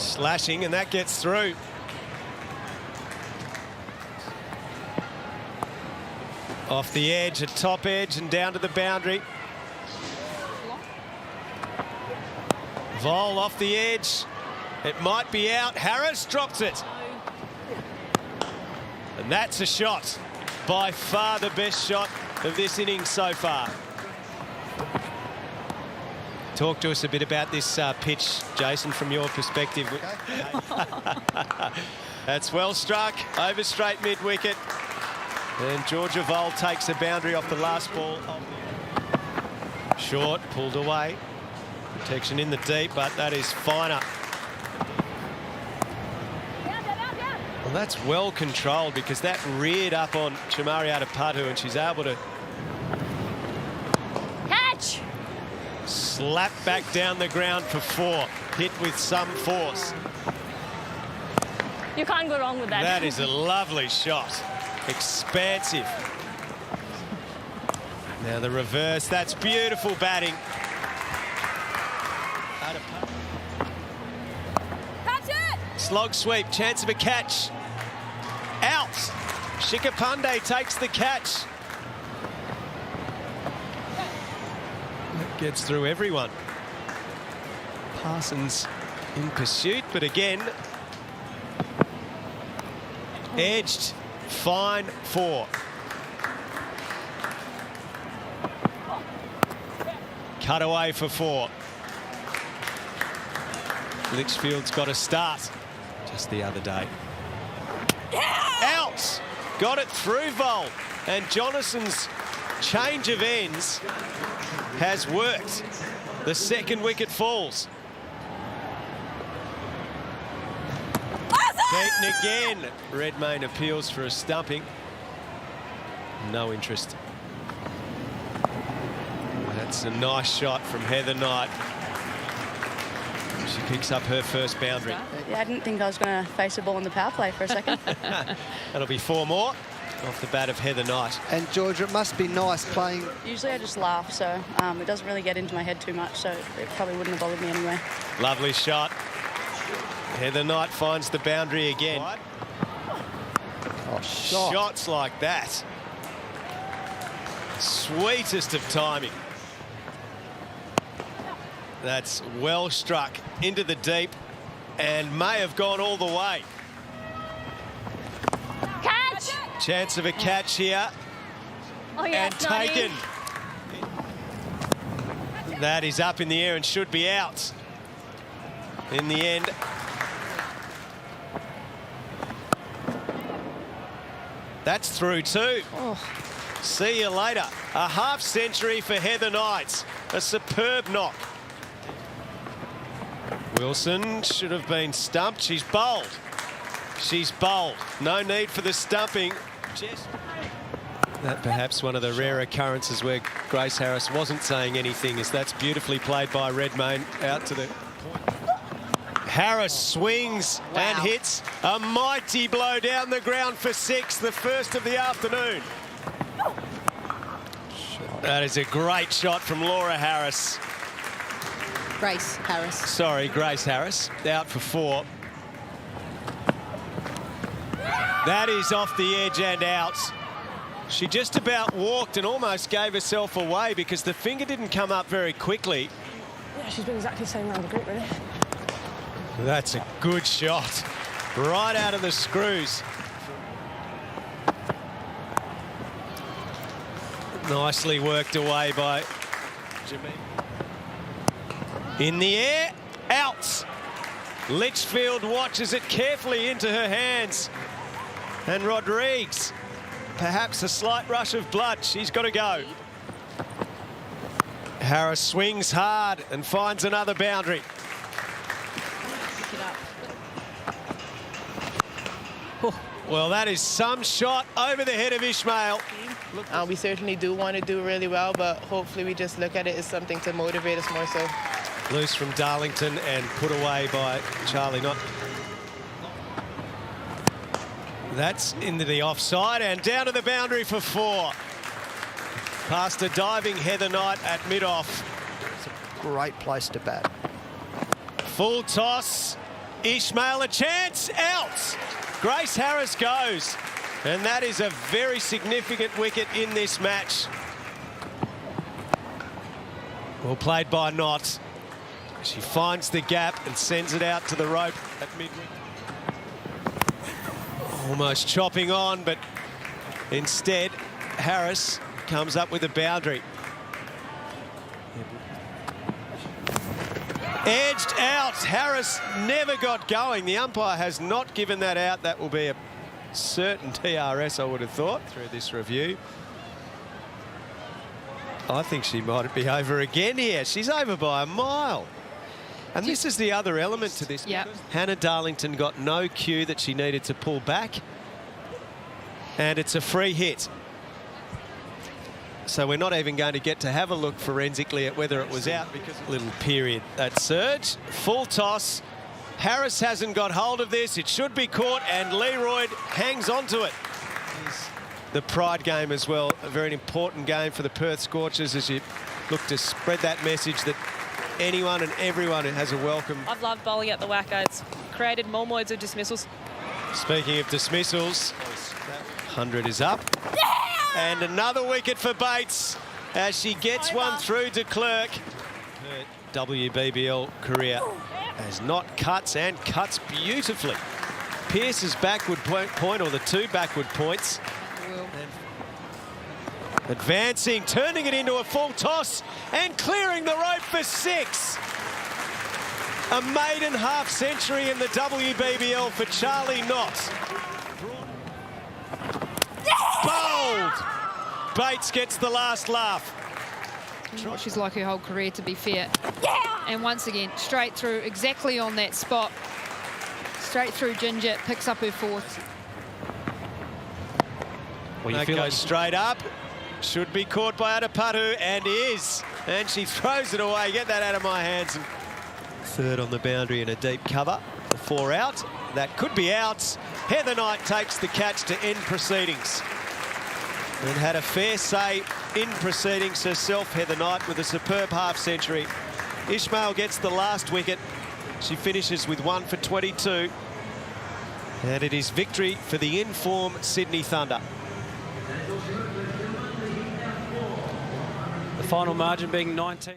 Slashing, and that gets through. Off the edge, a top edge, and down to the boundary. Vol off the edge. It might be out. Harris drops it. And that's a shot. By far the best shot of this innings so far. Talk to us a bit about this pitch, Jason, from your perspective. That's well struck, over straight mid-wicket. And Georgia Vol takes a boundary off the last ball. Short, pulled away. Protection in the deep, but that is finer. Well, that's well controlled because that reared up on Chamariata Patu and she's able to catch. Slap back down the ground for 4. Hit with some force. You can't go wrong with that. That is a lovely shot. Expansive. Now the reverse. That's beautiful batting. Catch it! Slog sweep. Chance of a catch. Out. Shikapande takes the catch. That gets through everyone. Parsons in pursuit, but again, edged. Fine 4. Cut away for 4. Litchfield's got a start just the other day. Out! Got it through Vol. And Jonason's change of ends has worked. The second wicket falls. Beaten again. Redmayne appeals for a stumping. No interest. That's a nice shot from Heather Knight. She picks up her first boundary. Yeah, I didn't think I was going to face a ball in the power play for a second. That'll be 4 more off the bat of Heather Knight. And Georgia, it must be nice playing. Usually I just laugh, so it doesn't really get into my head too much, so it probably wouldn't have bothered me anyway. Lovely shot. Heather Knight finds the boundary again. Oh, Shots like that. Sweetest of timing. That's well struck into the deep and may have gone all the way. Catch! Chance of a catch here. Oh, yeah, And taken. That is up in the air and should be out. In the end. That's through too. Oh. See you later. A half century for Heather Knight. A superb knock. Wilson should have been stumped. She's bowled. She's bowled. No need for the stumping. That perhaps one of the rare occurrences where Grace Harris wasn't saying anything, is that's beautifully played by Redmayne out to the point. Harris swings and hits a mighty blow down the ground for 6, the first of the afternoon. That is a great shot from Laura Harris. Grace Harris. Sorry, Grace Harris, out for 4. That is off the edge and out. She just about walked and almost gave herself away because the finger didn't come up very quickly. Yeah, she's been exactly the same around the group, really. That's a good shot. Right out of the screws. Nicely worked away by Jimmy. In the air, out. Litchfield watches it carefully into her hands. And Rodrigues, perhaps a slight rush of blood. She's got to go. Harris swings hard and finds another boundary. Well, that is some shot over the head of Ishmael. We certainly do want to do really well, but hopefully we just look at it as something to motivate us more so. Loose from Darlington and put away by Charlie Knott. That's into the offside and down to the boundary for 4. Past a diving Heather Knight at mid-off. It's a great place to bat. Full toss Ishmael a chance, out. Grace Harris goes. And that is a very significant wicket in this match. Well played by Knott. She finds the gap and sends it out to the rope at mid-wicket. Almost chopping on, but instead Harris comes up with a boundary. Edged out. Harris never got going. The umpire has not given that out. That will be a certain TRS, I would have thought, through this review. I think she might be over again here. She's over by a mile. And this is the other element to this. Yep. Hannah Darlington got no cue that she needed to pull back. And it's a free hit. So we're not even going to get to have a look forensically at whether it was out because of a little period. That surge, full toss. Harris hasn't got hold of this. It should be caught, and Leroy hangs on to it. The pride game as well, a very important game for the Perth Scorchers as you look to spread that message that anyone and everyone has a welcome. I've loved bowling at the Wacker. It's created more modes of dismissals. Speaking of dismissals, 100 is up. And another wicket for Bates as she gets one through to Clerk. Her WBBL career has not cuts and cuts beautifully. Pearce's backward point, or the two backward points. Advancing, turning it into a full toss and clearing the rope for 6. A maiden half century in the WBBL for Charlie Knott. Bowled! Bates gets the last laugh. What she's like her whole career, to be fair. And once again, straight through, exactly on that spot. Straight through Ginger, picks up her 4th. Well, that goes straight up. Should be caught by Adapatu, and is. And she throws it away. Get that out of my hands. And 3rd on the boundary in a deep cover. The 4 out. That could be out. Heather Knight takes the catch to end proceedings. And had a fair say in proceedings herself, Heather Knight, with a superb half century. Ishmael gets the last wicket. She finishes with 1 for 22. And it is victory for the in-form Sydney Thunder. The final margin being 19.